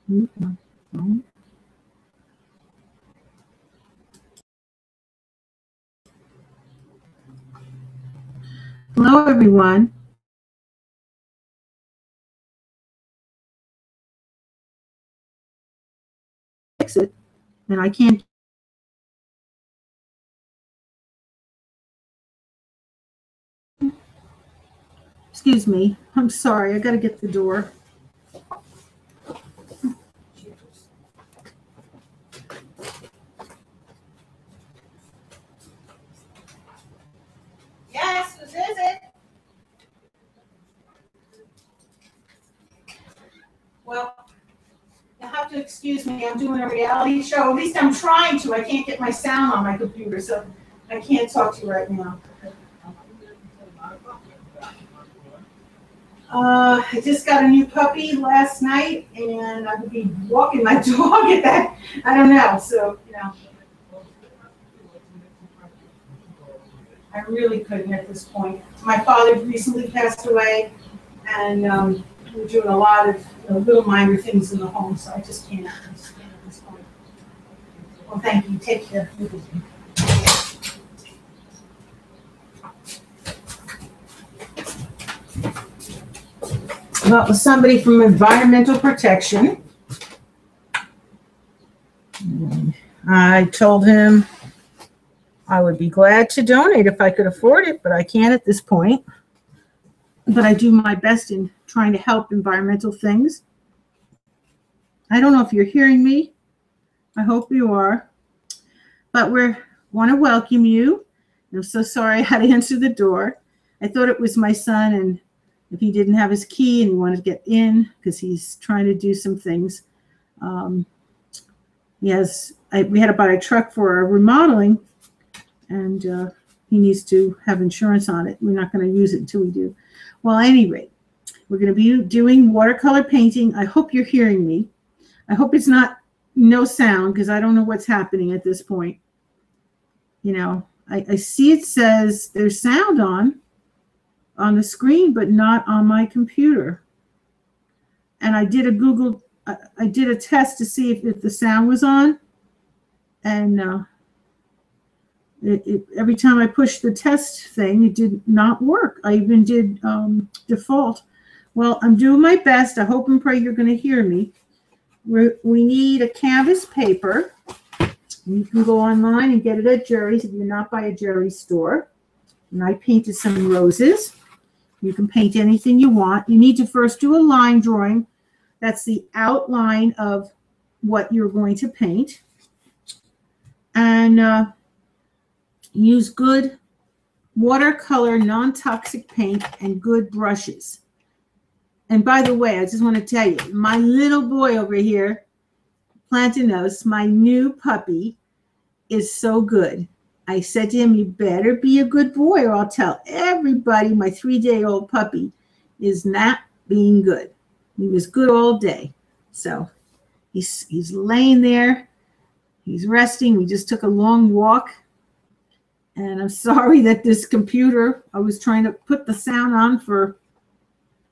Hello, everyone. Fix it, and I can't. Excuse me. I'm sorry. I got to get the door. Yes, who is it? Well, you'll have to excuse me. I'm doing a reality show. At least I'm trying to. I can't get my sound on my computer, so I can't talk to you right now. I just got a new puppy last night, and I would be walking my dog at that. I don't know. So, I really couldn't at this point. My father recently passed away, and we're doing a lot of little minor things in the home, so I just can't at this point. Well, thank you. Take care. Well, it was somebody from Environmental Protection. I told him I would be glad to donate if I could afford it, but I can't at this point. But I do my best in trying to help environmental things. I don't know if you're hearing me. I hope you are. But we want to welcome you. I'm so sorry I had to answer the door. I thought it was my son, and if he didn't have his key and he wanted to get in because he's trying to do some things. We had to buy a truck for our remodeling, and he needs to have insurance on it. We're not going to use it until we do. Well, at any rate, we're going to be doing watercolor painting. I hope you're hearing me. I hope it's not no sound, because I don't know what's happening at this point. I see it says there's sound on the screen, but not on my computer. And I did a test to see if the sound was on, and every time I pushed the test thing, it did not work. I even did default. Well, I'm doing my best. I hope and pray you're going to hear me. We need a canvas paper. You can go online and get it at Jerry's if you're not by a Jerry's store. And I painted some roses. You can paint anything you want. You need to first do a line drawing. That's the outline of what you're going to paint. And use good watercolor, non-toxic paint, and good brushes. And by the way, I just want to tell you, my little boy over here, Plantanos, my new puppy, is so good. I said to him, you better be a good boy, or I'll tell everybody my 3-day-old puppy is not being good. He was good all day. So he's laying there. He's resting. We just took a long walk. And I'm sorry that this computer, I was trying to put the sound on for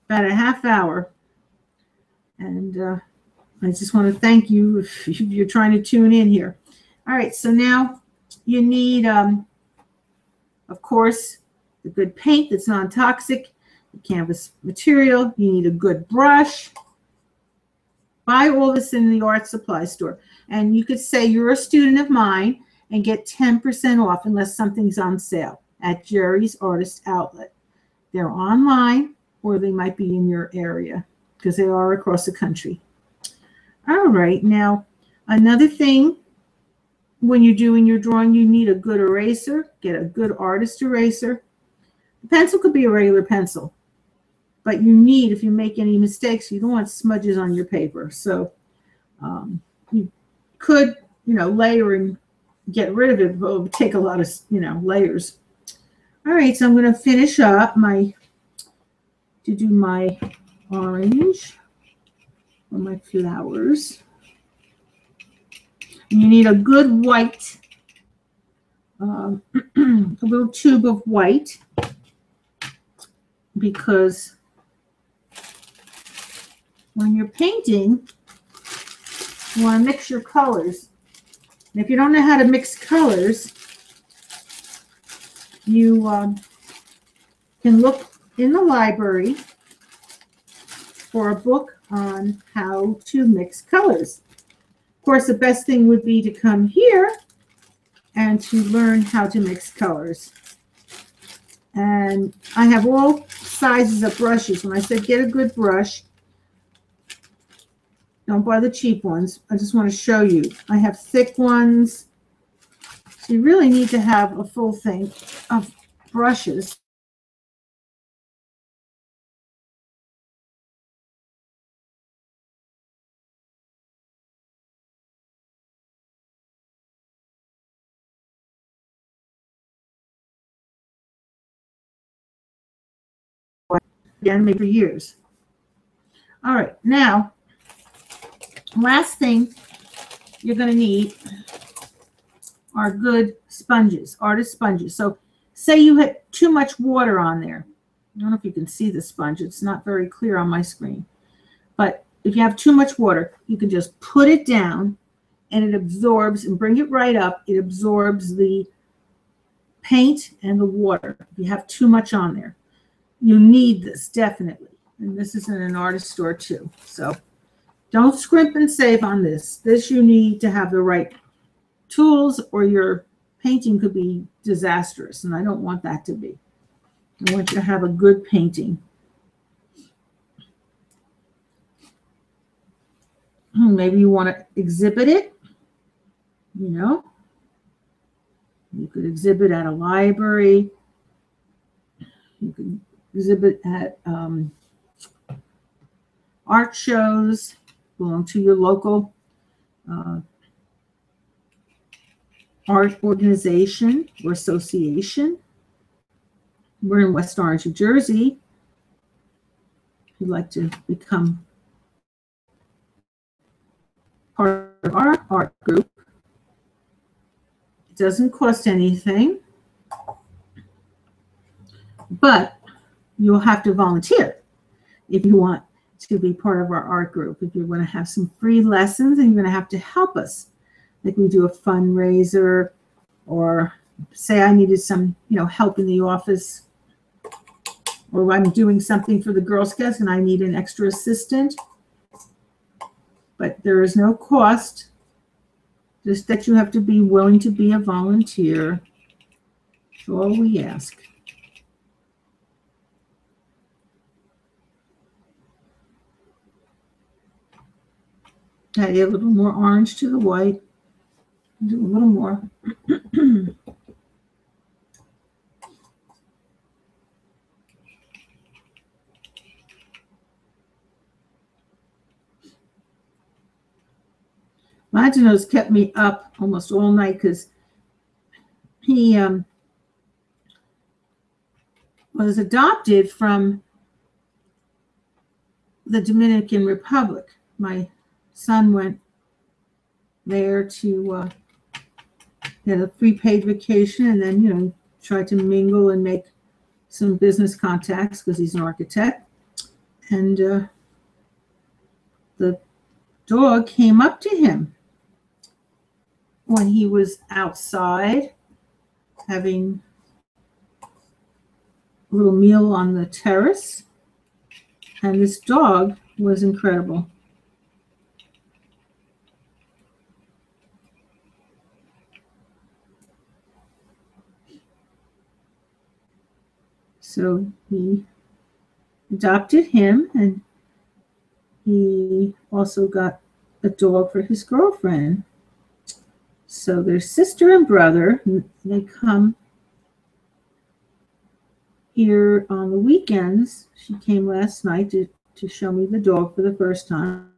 about a half hour. And I just want to thank you if you're trying to tune in here. All right, so now you need, of course, the good paint that's non-toxic, the canvas material. You need a good brush. Buy all this in the art supply store. And you could say you're a student of mine and get 10% off unless something's on sale at Jerry's Artist Outlet. They're online, or they might be in your area because they are across the country. All right, now another thing, when you're doing your drawing, you need a good eraser. Get a good artist eraser. The pencil could be a regular pencil, but you need, if you make any mistakes, you don't want smudges on your paper. So you could, layer and get rid of it, but it would take a lot of, layers. All right, so I'm going to finish up to do my orange or my flowers. And you need a good white, a little tube of white, because when you're painting, You want to mix your colors. And if you don't know how to mix colors, you can look in the library for a book on how to mix colors. Of course, the best thing would be to come here and to learn how to mix colors. And I have all sizes of brushes. When I said get a good brush, don't buy the cheap ones. I just want to show you. I have thick ones. So you really need to have a full thing of brushes. Again, maybe for years. All right, now, last thing you're going to need are good sponges, artist sponges. So say you had too much water on there. I don't know if you can see the sponge. It's not very clear on my screen. But if you have too much water, you can just put it down and it absorbs, and bring it right up. It absorbs the paint and the water if you have too much on there. You need this, definitely. And this is in an artist store too. So don't scrimp and save on this. This you need to have the right tools, or your painting could be disastrous, and I don't want that to be. I want you to have a good painting. Maybe you want to exhibit it, you know. You could exhibit at a library. You could exhibit at art shows, belong to your local art organization or association. We're in West Orange, New Jersey. If you'd like to become part of our art group, it doesn't cost anything, but you'll have to volunteer if you want to be part of our art group. If you're going to have some free lessons, and you're going to have to help us, like we do a fundraiser, or say I needed some, help in the office, or I'm doing something for the Girl Scouts and I need an extra assistant. But there is no cost, just that you have to be willing to be a volunteer. That's all we ask. Add a little more orange to the white. Do a little more. Longinus kept me up almost all night because he was adopted from the Dominican Republic. My son went there to get a prepaid vacation, and then tried to mingle and make some business contacts because he's an architect. And the dog came up to him when he was outside having a little meal on the terrace, and this dog was incredible. So he adopted him, and he also got a dog for his girlfriend. So they're sister and brother. They come here on the weekends. She came last night to show me the dog for the first time.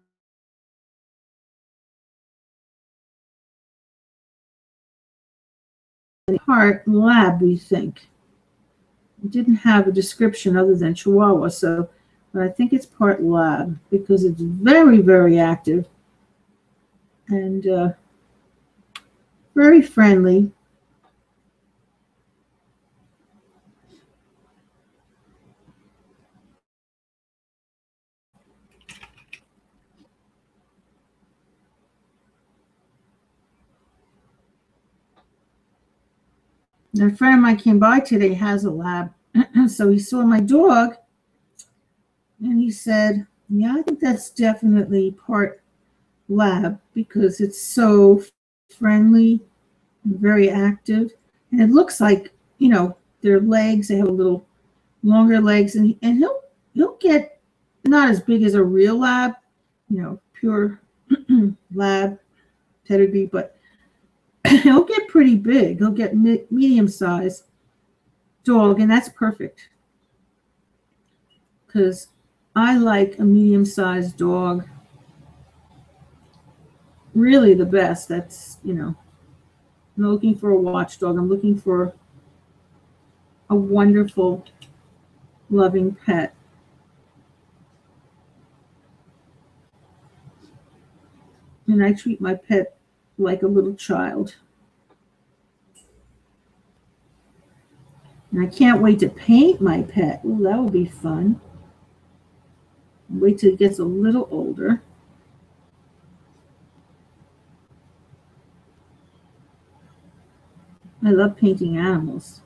Part lab, we think. It didn't have a description other than Chihuahua, but I think it's part lab because it's very, very active and very friendly. A friend of mine came by today, has a lab. So he saw my dog and he said, yeah, I think that's definitely part lab because it's so friendly and very active. And it looks like, their legs, they have a little longer legs, and he'll get not as big as a real lab, pure lab pedigree, but he'll get pretty big. He'll get medium size dog, and that's perfect because I like a medium sized dog really the best. That's, I'm looking for a watchdog. I'm looking for a wonderful, loving pet. And I treat my pet like a little child. And I can't wait to paint my pet. Ooh, that will be fun. Wait till it gets a little older. I love painting animals.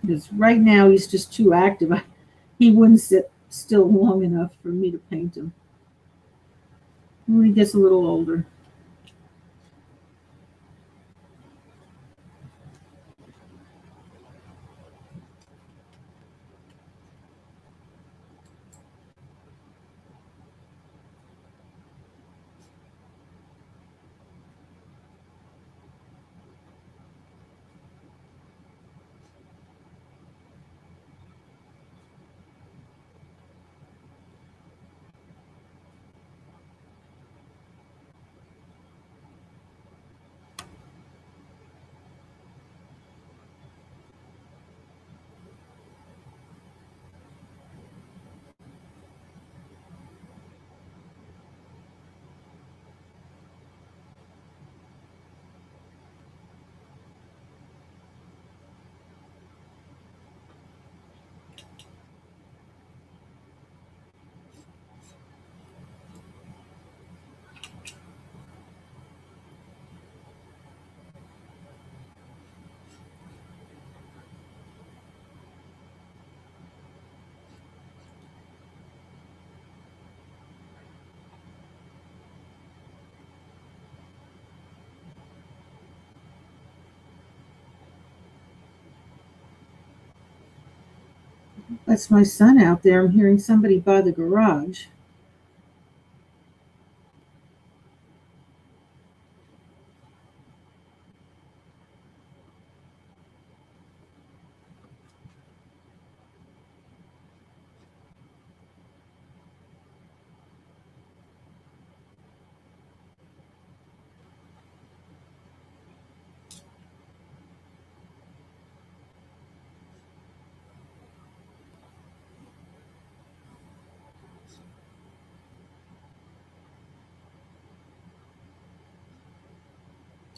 Because right now he's just too active. He wouldn't sit still long enough for me to paint him. When he gets a little older. That's my son out there. I'm hearing somebody by the garage.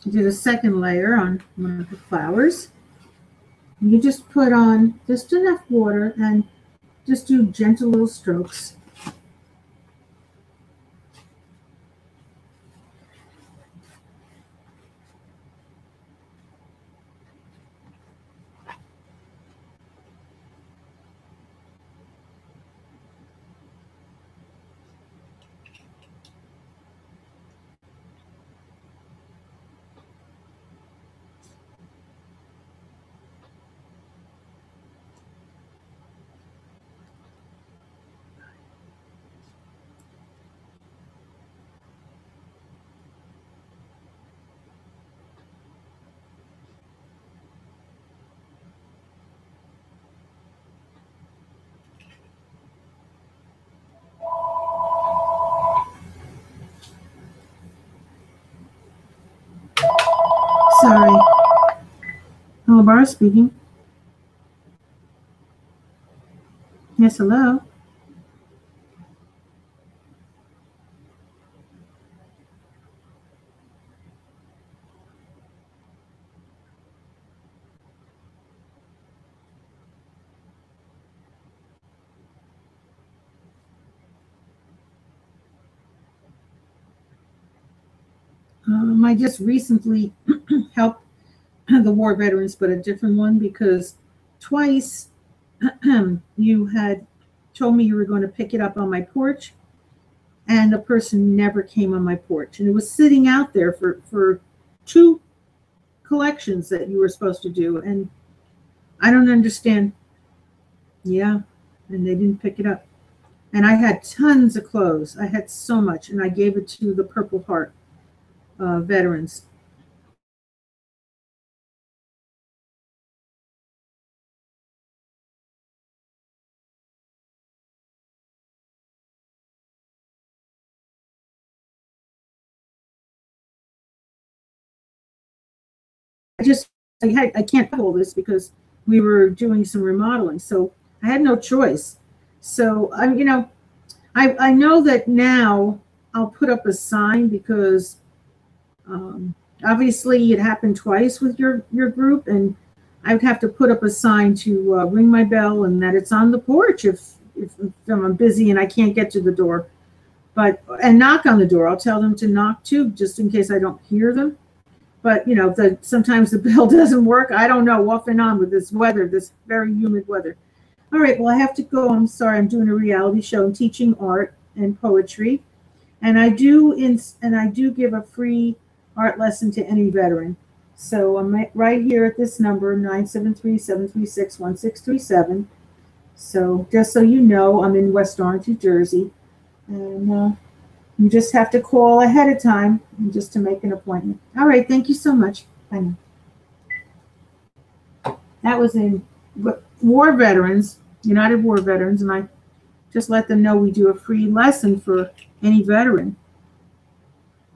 I did a second layer on one of the flowers. You just put on just enough water and just do gentle little strokes. Sorry. Hello, Bar speaking. Yes, hello. I just recently helped the war veterans, but a different one, because twice you had told me you were going to pick it up on my porch, and the person never came on my porch. And it was sitting out there for two collections that you were supposed to do. And I don't understand. Yeah. And they didn't pick it up. And I had tons of clothes. I had so much. And I gave it to the Purple Heart veterans. I can't hold this because we were doing some remodeling. So I had no choice. So I know that now I'll put up a sign, because obviously it happened twice with your group, and I would have to put up a sign to ring my bell and that it's on the porch if I'm busy and I can't get to the door. And knock on the door. I'll tell them to knock too, just in case I don't hear them. But sometimes the bell doesn't work. I don't know, off and on with this weather, this very humid weather. All right, well, I have to go. I'm sorry. I'm doing a reality show and teaching art and poetry, and I do give a free art lesson to any veteran. So I'm right here at this number, 973-736-1637. So just so you know, I'm in West Orange, New Jersey, and you just have to call ahead of time just to make an appointment. All right, thank you so much. Bye now. That was in War Veterans, United War Veterans, and I just let them know we do a free lesson for any veteran.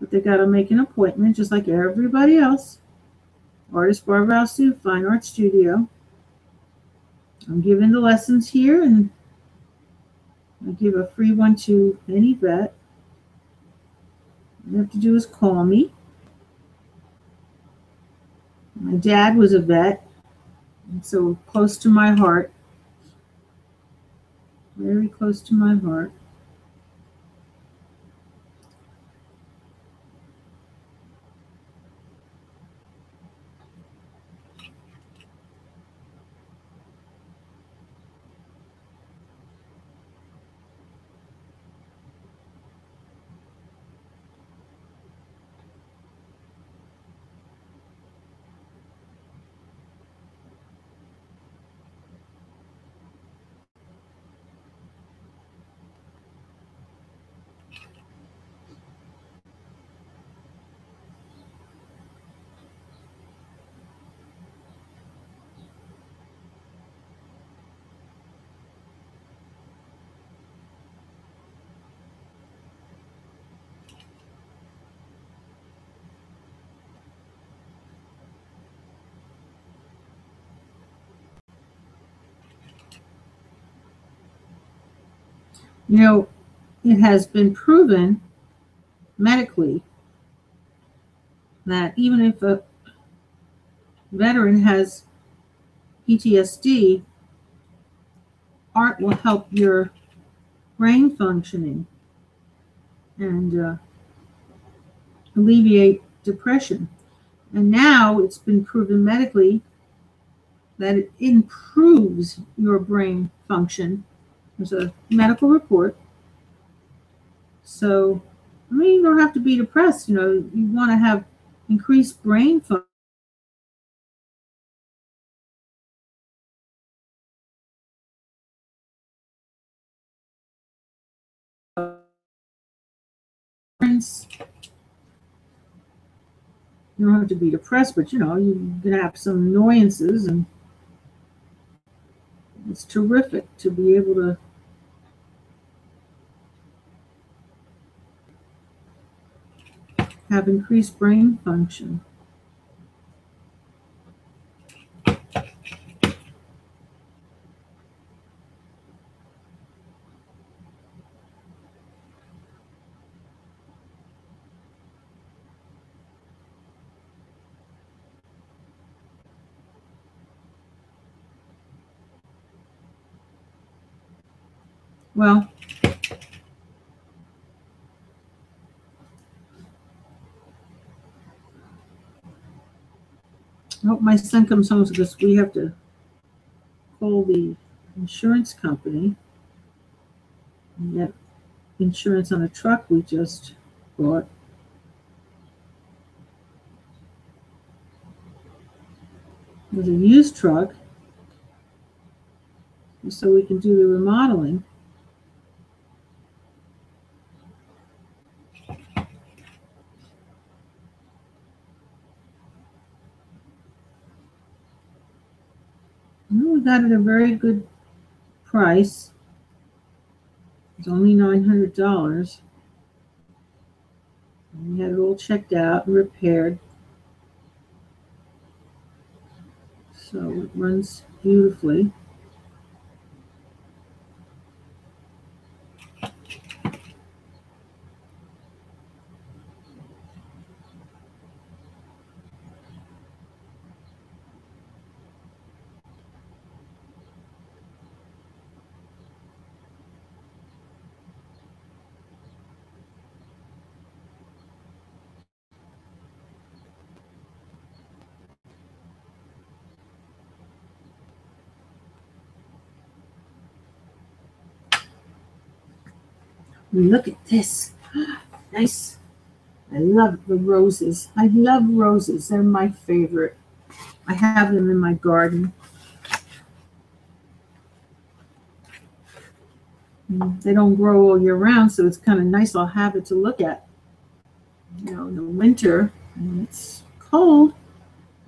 But they got to make an appointment just like everybody else. Artist Barbara Sue, Fine Art Studio. I'm giving the lessons here, and I give a free one to any vet. All you have to do is call me. My dad was a vet, and so close to my heart. Very close to my heart. It has been proven medically that even if a veteran has PTSD, art will help your brain functioning and alleviate depression. And now it's been proven medically that it improves your brain function. There's a medical report. So, you don't have to be depressed. You want to have increased brain function. You don't have to be depressed, but you're going to have some annoyances, and it's terrific to be able to have increased brain function. Well, my son comes home because we have to call the insurance company and get insurance on a truck we just bought. It was a used truck, so we can do the remodeling. Well, we got it at a very good price. It's only $900. And we had it all checked out and repaired. So it runs beautifully. Look at this. Nice. I love the roses. I love roses. They're my favorite. I have them in my garden. They don't grow all year round, so it's kind of nice. I'll have it to look at. You know, in the winter, when it's cold,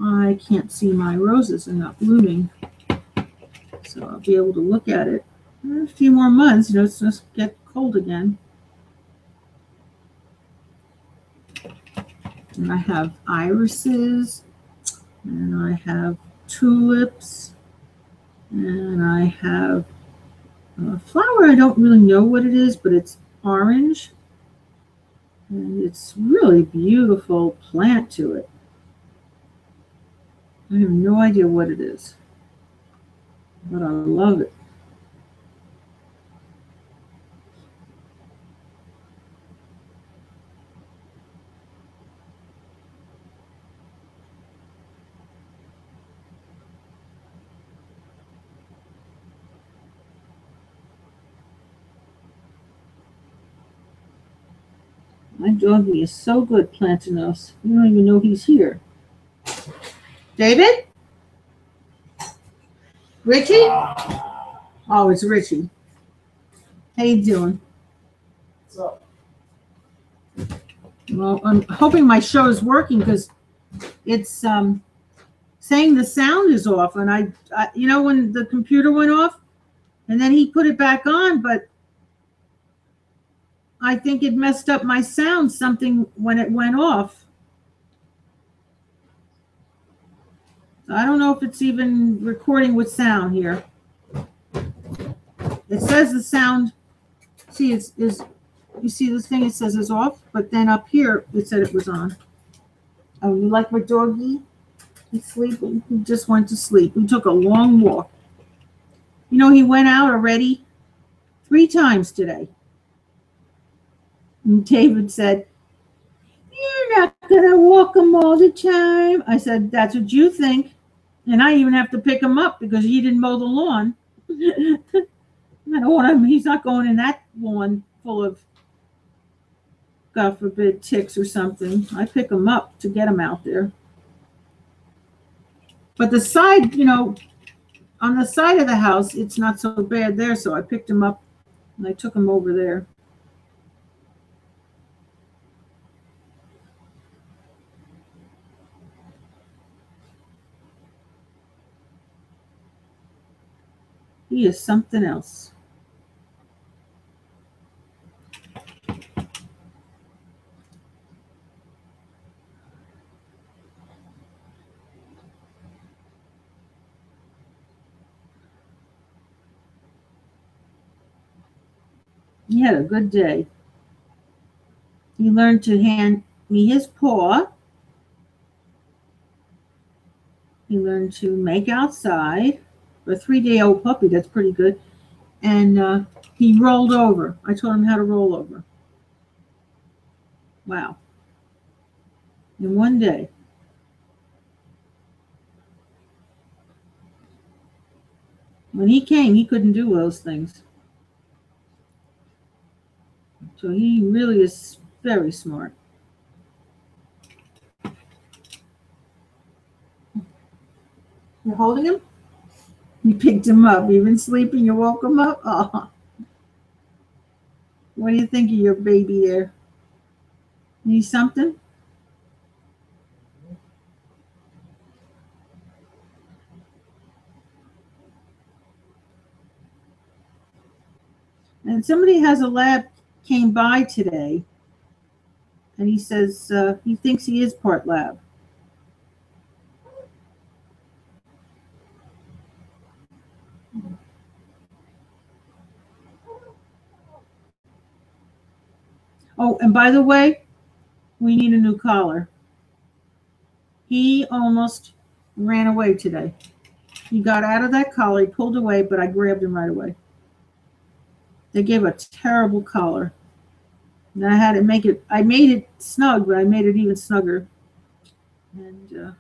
I can't see my roses. They're not blooming. So I'll be able to look at it. In a few more months, you know, it's just get cold again. And I have irises, and I have tulips, and I have a flower. I don't really know what it is, but it's orange. And it's really beautiful plant to it. I have no idea what it is, but I love it. My doggy is so good planting us. You don't even know he's here. David? Richie? Oh, it's Richie. How you doing? What's up? Well, I'm hoping my show is working because it's saying the sound is off. And I, you know, when the computer went off, and then he put it back on, but I think it messed up my sound, something when it went off. I don't know if it's even recording with sound here. It says the sound, see, is you see this thing, it says it's off, but then up here it said it was on. Oh, you like my doggy? He's sleeping. He just went to sleep. We took a long walk. You know, he went out already 3 times today. And David said, "You're not going to walk him all the time." I said, "That's what you think." And I even have to pick him up because he didn't mow the lawn. I don't want him, he's not going in that lawn full of, God forbid, ticks or something. I pick him up to get him out there. But the side, you know, on the side of the house, it's not so bad there. So I picked him up and I took him over there. He is something else. He had a good day. He learned to hand me his paw. He learned to make outside. For a 3-day-old puppy, that's pretty good. And he rolled over. I taught him how to roll over. Wow. In one day. When he came, he couldn't do those things. So he really is very smart. You're holding him? You picked him up. You've been sleeping, you woke him up? Oh. What do you think of your baby there? Need something? And somebody has a lab came by today, and he says he thinks he is part lab. Oh, and by the way, we need a new collar. He almost ran away today. He got out of that collar, he pulled away, but I grabbed him right away. They gave a terrible collar. And I had to make it, I made it snug, but I made it even snugger. And, you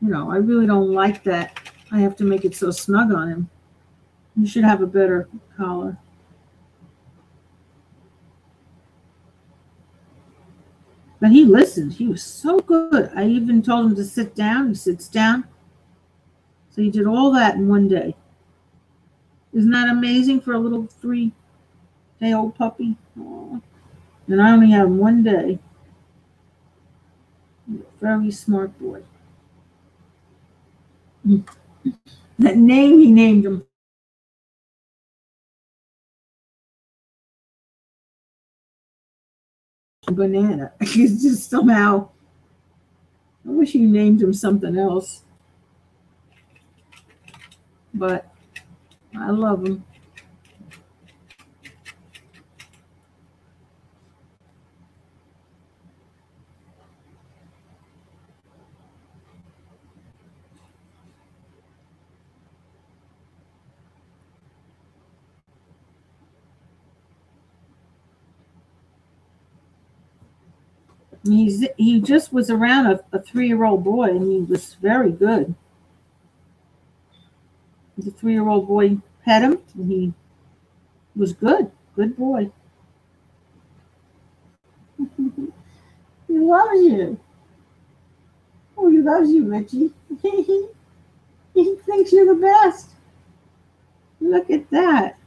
know, I really don't like that. I have to make it so snug on him. You should have a better collar. But he listened. He was so good. I even told him to sit down. He sits down. So he did all that in one day. Isn't that amazing for a little 3-day-old puppy? Aww. And I only have him one day. Very smart boy. That name he named him. Banana. He's just somehow. I wish you named him something else. But I love him. He just was around a 3-year-old boy, and he was very good. The 3-year-old boy pet him, and he was good. Good boy. He loves you. Oh, he loves you, Richie. He thinks you're the best. Look at that.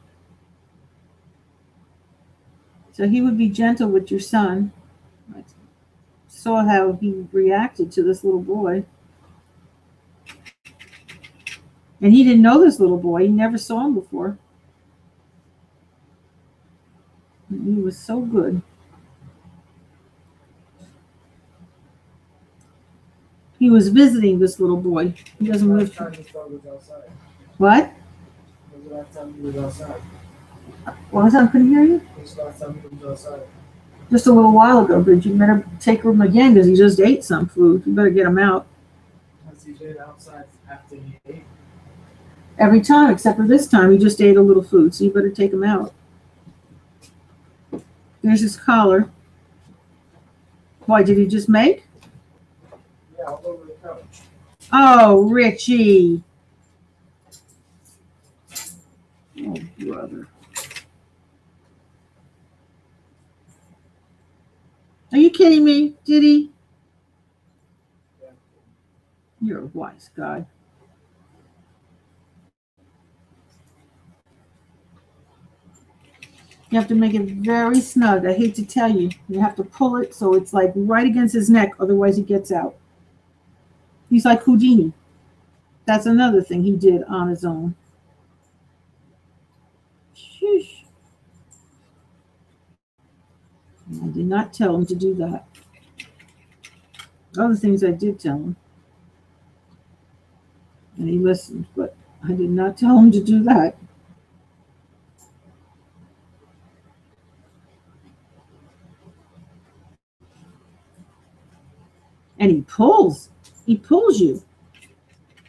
So he would be gentle with your son. I saw how he reacted to this little boy. And he didn't know this little boy. He never saw him before. And he was so good. He was visiting this little boy. He doesn't live here. What? When's the last time he was outside? What was that? I couldn't hear you. When's the last time he was outside? Just a little while ago, but you better take him again because he just ate some food. You better get him out. Has he been outside after he ate? Every time, except for this time, he just ate a little food, so you better take him out. There's his collar. Why, did he just make? Yeah, all over the couch. Oh, Richie. Oh, brother. Are you kidding me? Did he? Yeah. You're a wise guy. You have to make it very snug. I hate to tell you. You have to pull it so it's like right against his neck, otherwise he gets out. He's like Houdini. That's another thing he did on his own. Sheesh. I did not tell him to do that. Other things I did tell him. And he listened, but I did not tell him to do that. And he pulls. He pulls you.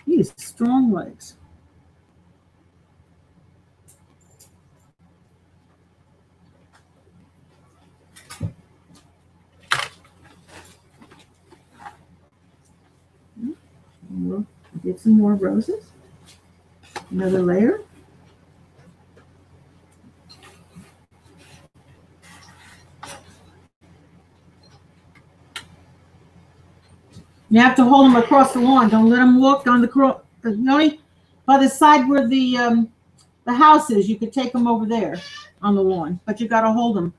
He has strong legs. We'll get some more roses. Another layer. You have to hold them across the lawn. Don't let them walk on the only by the side where the house is. You could take them over there on the lawn, but you got to hold them.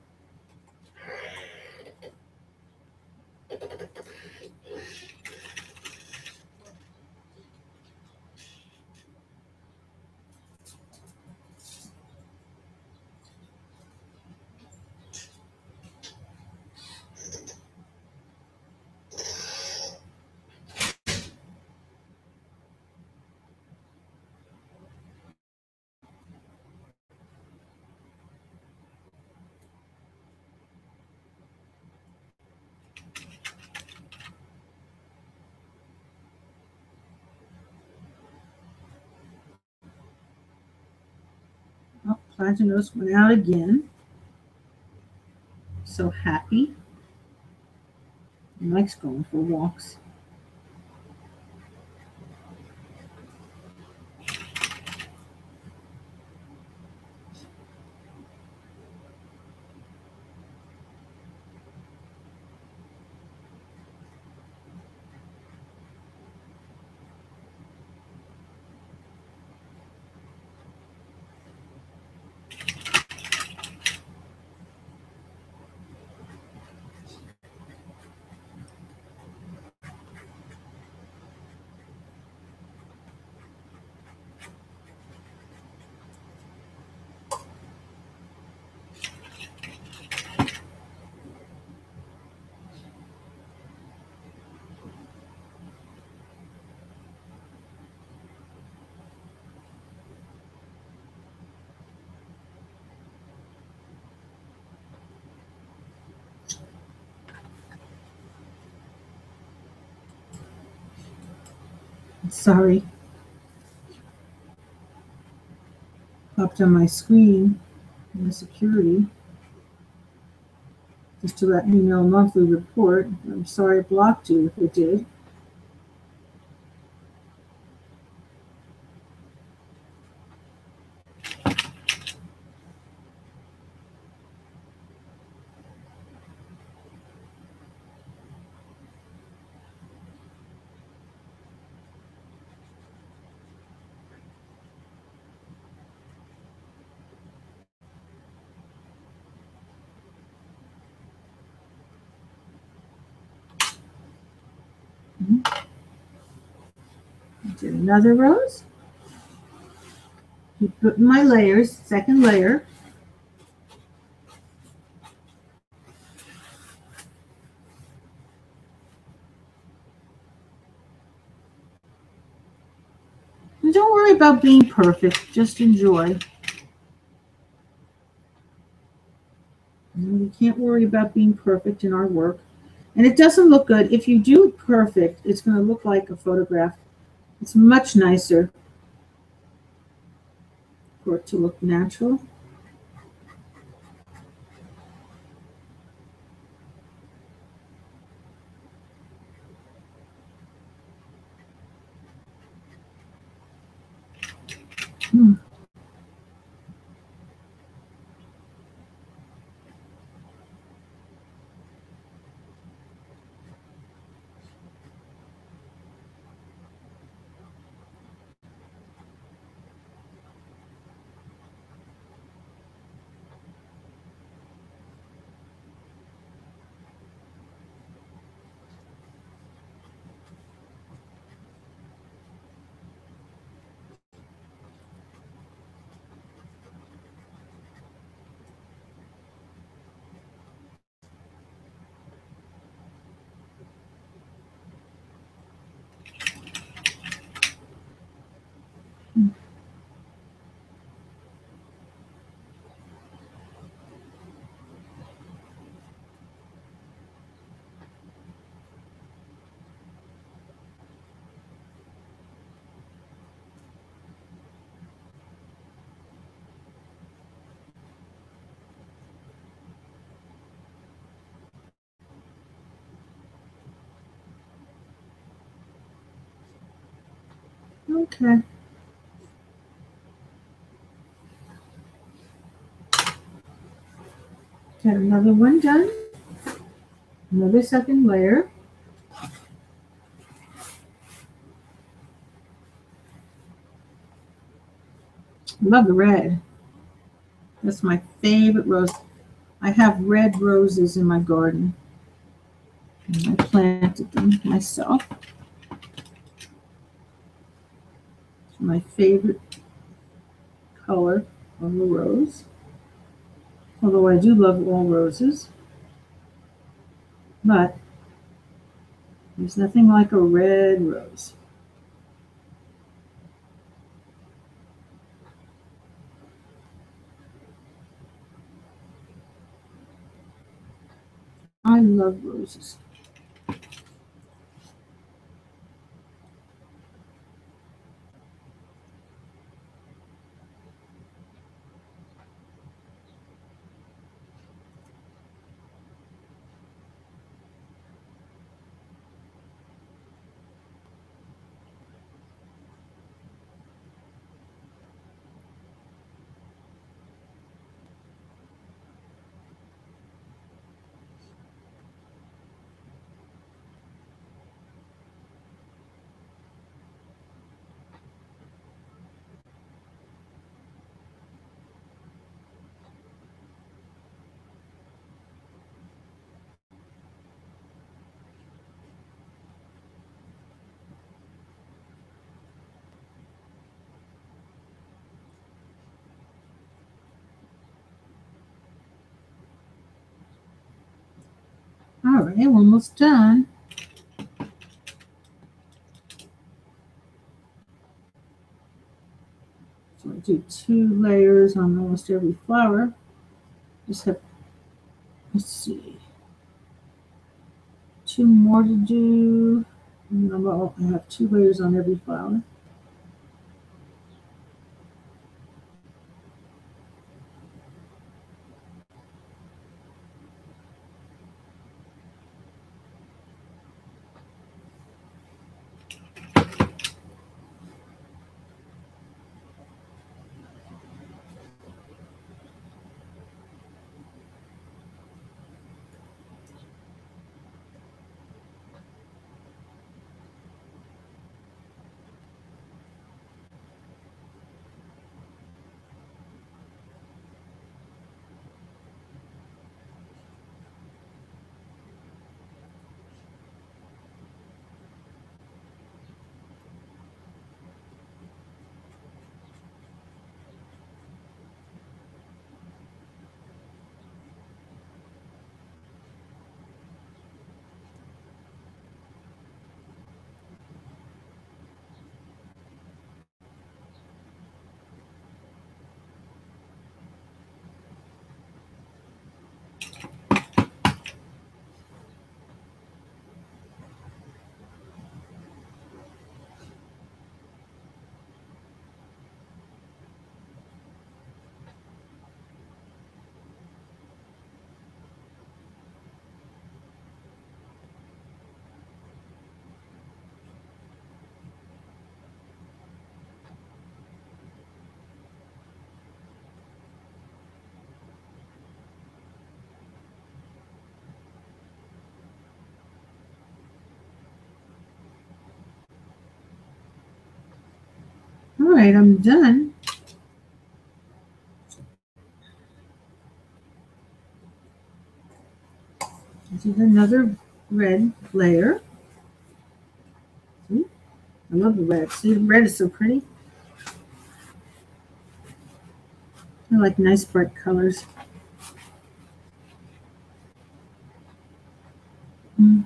Oh, Plantanos went out again. So happy. He likes going for walks. Sorry. Popped on my screen in the security just to let me know monthly report. I'm sorry I blocked you if it did. Did another rose. Keep putting my layers, second layer. And don't worry about being perfect, just enjoy. We can't worry about being perfect in our work. And it doesn't look good. If you do it perfect, it's going to look like a photograph. It's much nicer for it to look natural. Okay. Got another one done. Another second layer. Love the red. That's my favorite rose. I have red roses in my garden. And I planted them myself. It's my favorite color on the rose. Although I do love all roses. But there's nothing like a red rose. I love roses. All right, we're almost done. So I do 2 layers on almost every flower. Just have, let's see, 2 more to do. I have 2 layers on every flower. All right, I'm done. This is another red layer. See? I love the red. See, the red is so pretty. I like nice bright colors. Mm.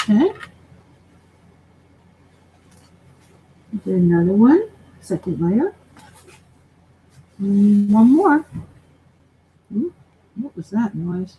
Okay. Do another one, second layer. And one more. Ooh, what was that noise?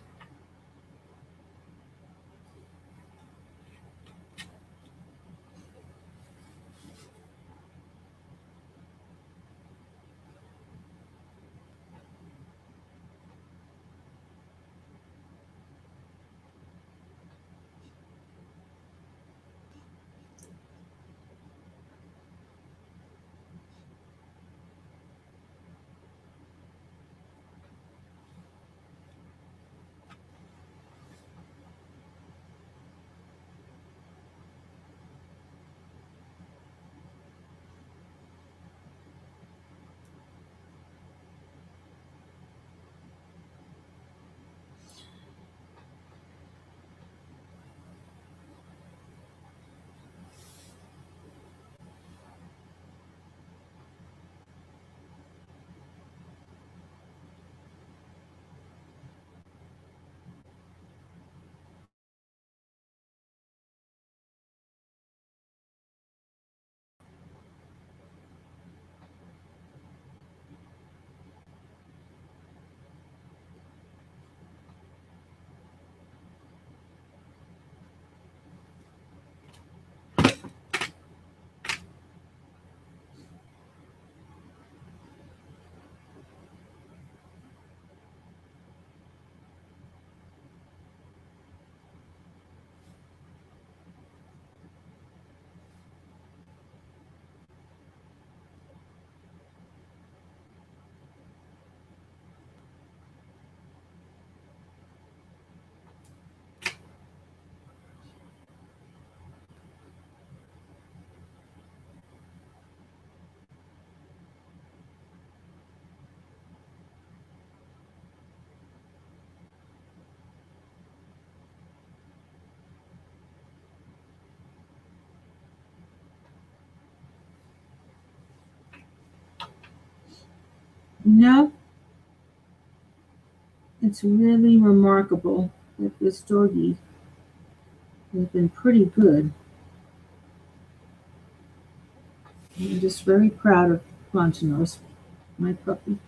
You know, it's really remarkable that this doggy has been pretty good. I'm just very proud of Nose, my puppy.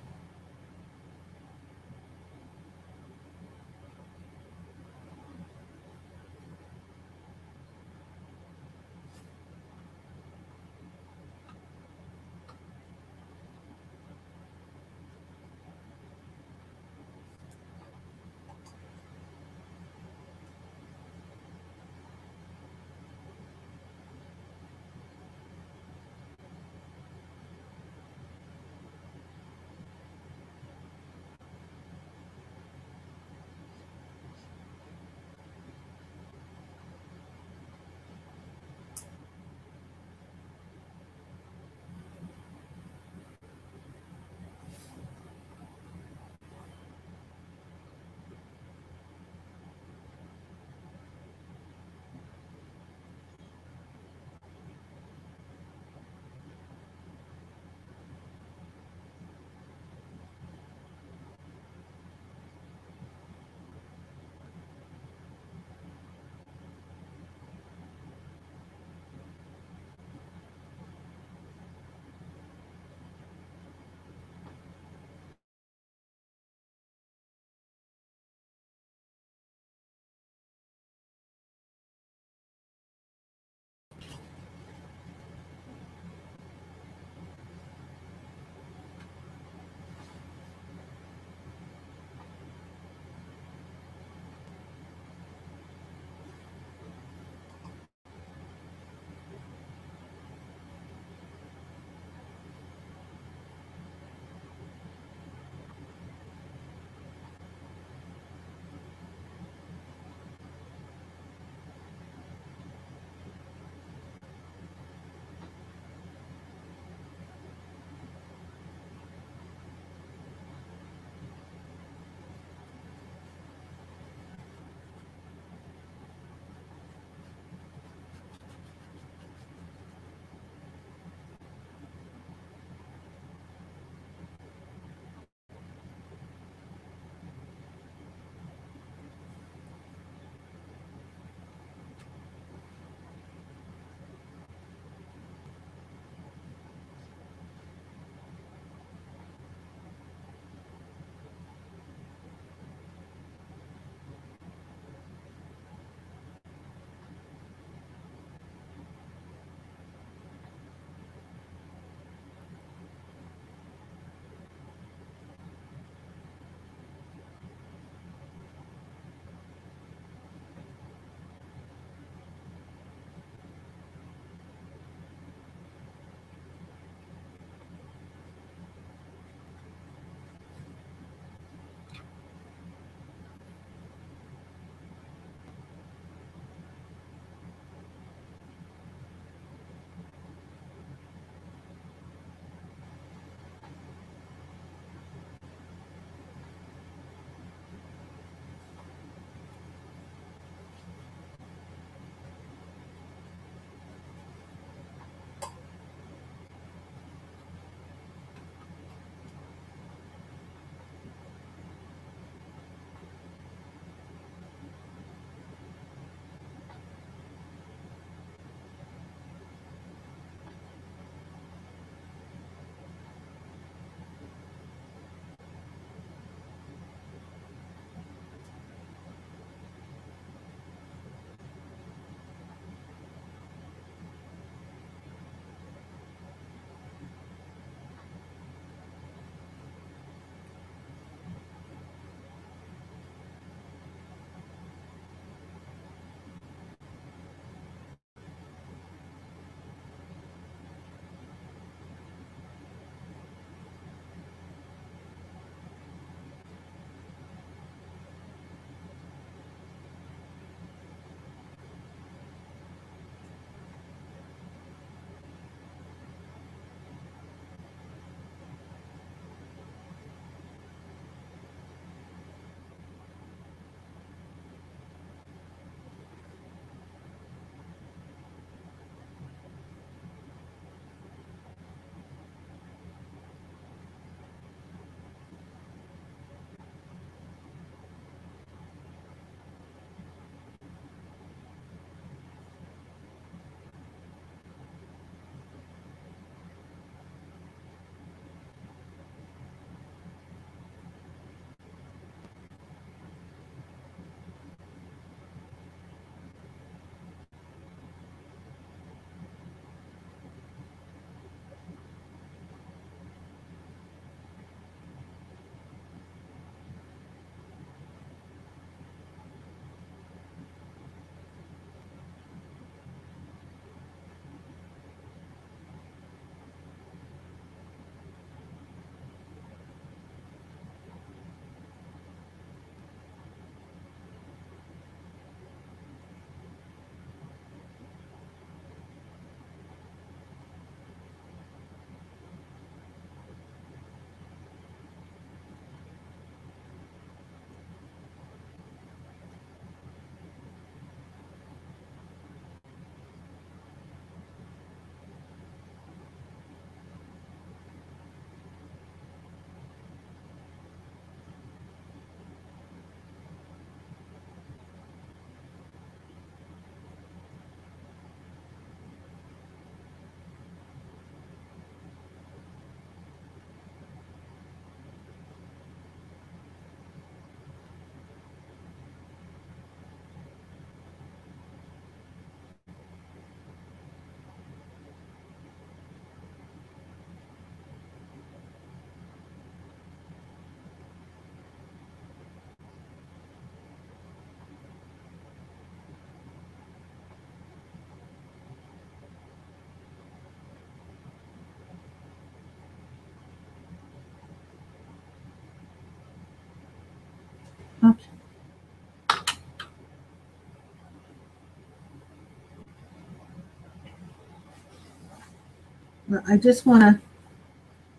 Well, I just want to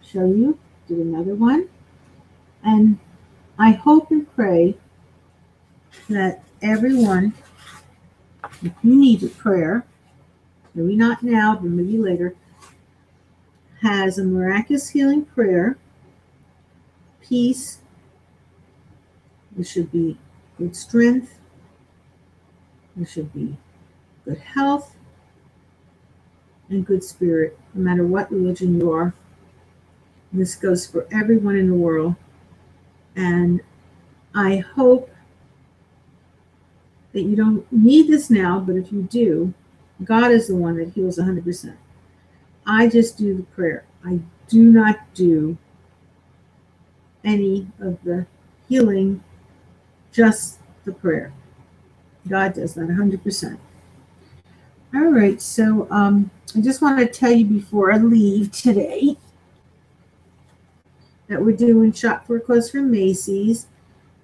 show you, did another one. And I hope and pray that everyone, if you need a prayer, maybe not now, but maybe later, has a miraculous healing prayer, peace. There should be good strength. There should be good health and good spirit, no matter what religion you are. And this goes for everyone in the world. And I hope that you don't need this now, but if you do, God is the one that heals 100%. I just do the prayer. I do not do any of the healing, just the prayer. God does that 100%. All right, so I just want to tell you before I leave today that we're doing Shop for Clothes from Macy's.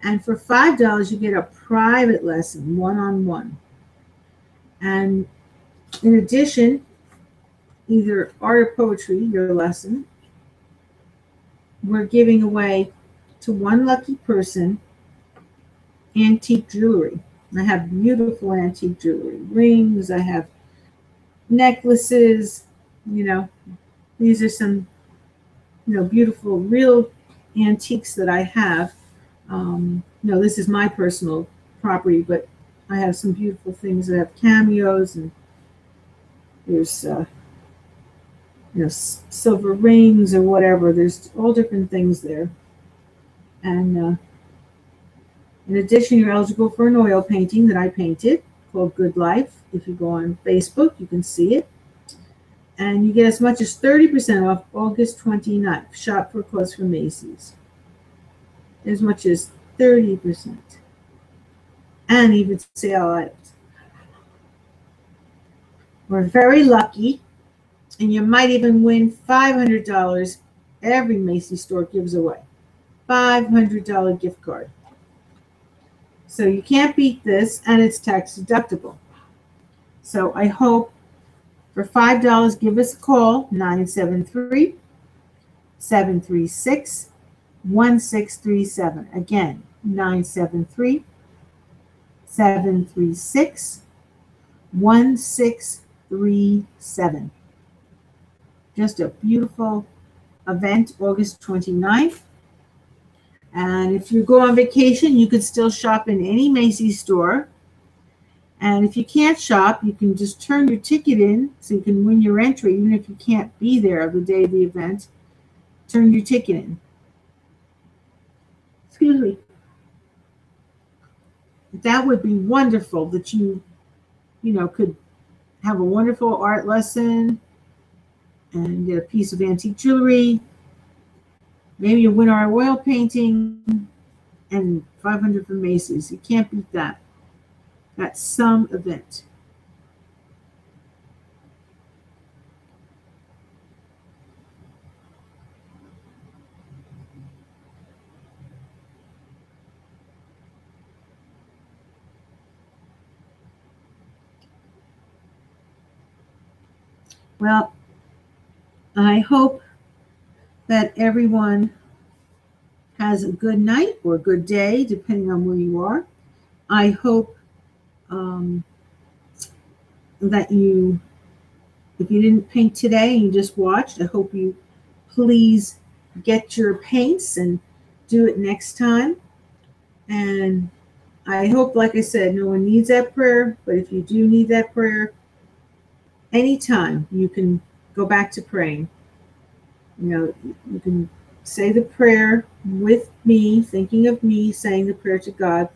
And for $5, you get a private lesson, one-on-one. And in addition, either art or poetry, your lesson, we're giving away to one lucky person antique jewelry. I have beautiful antique jewelry, rings, I have necklaces, these are some, beautiful, real antiques that I have. This is my personal property, but I have some beautiful things that have cameos, and there's silver rings or whatever. There's all different things there. And in addition, you're eligible for an oil painting that I painted called Good Life. If you go on Facebook, you can see it. And you get as much as 30% off August 29th. Shop for Clothes from Macy's. As much as 30%. And even sale items. We're very lucky, and you might even win $500 every Macy's store gives away. $500 gift card. So you can't beat this, and it's tax deductible. So I hope for $5, give us a call, 973-736-1637. Again, 973-736-1637. Just a beautiful event, August 29th. And if you go on vacation, you could still shop in any Macy's store. And if you can't shop, you can just turn your ticket in so you can win your entry, even if you can't be there the day of the event. Turn your ticket in. Excuse me. That would be wonderful that you could have a wonderful art lesson and get a piece of antique jewelry. Maybe you win our oil painting and $500 from Macy's. You can't beat that. That's some event. Well, I hope that everyone has a good night or a good day, depending on where you are. I hope that if you didn't paint today and you just watched, I hope you please get your paints and do it next time. And I hope, like I said, no one needs that prayer, but if you do need that prayer, anytime you can go back to praying. You can say the prayer with me, thinking of me, saying the prayer to God,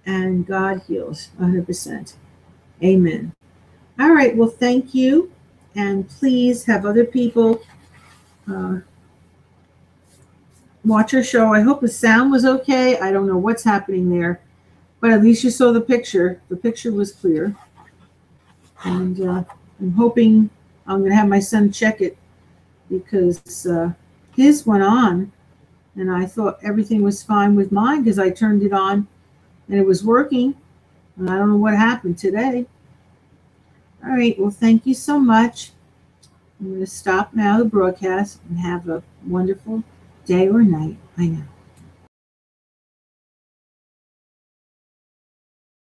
and God heals 100%. Amen. All right, well, thank you, and please have other people watch our show. I hope the sound was okay. I don't know what's happening there, but at least you saw the picture. The picture was clear, and I'm hoping I'm going to have my son check it, because his went on, and I thought everything was fine with mine because I turned it on and it was working, and I don't know what happened today. All right, well, thank you so much. I'm going to stop now the broadcast and have a wonderful day or night. I know.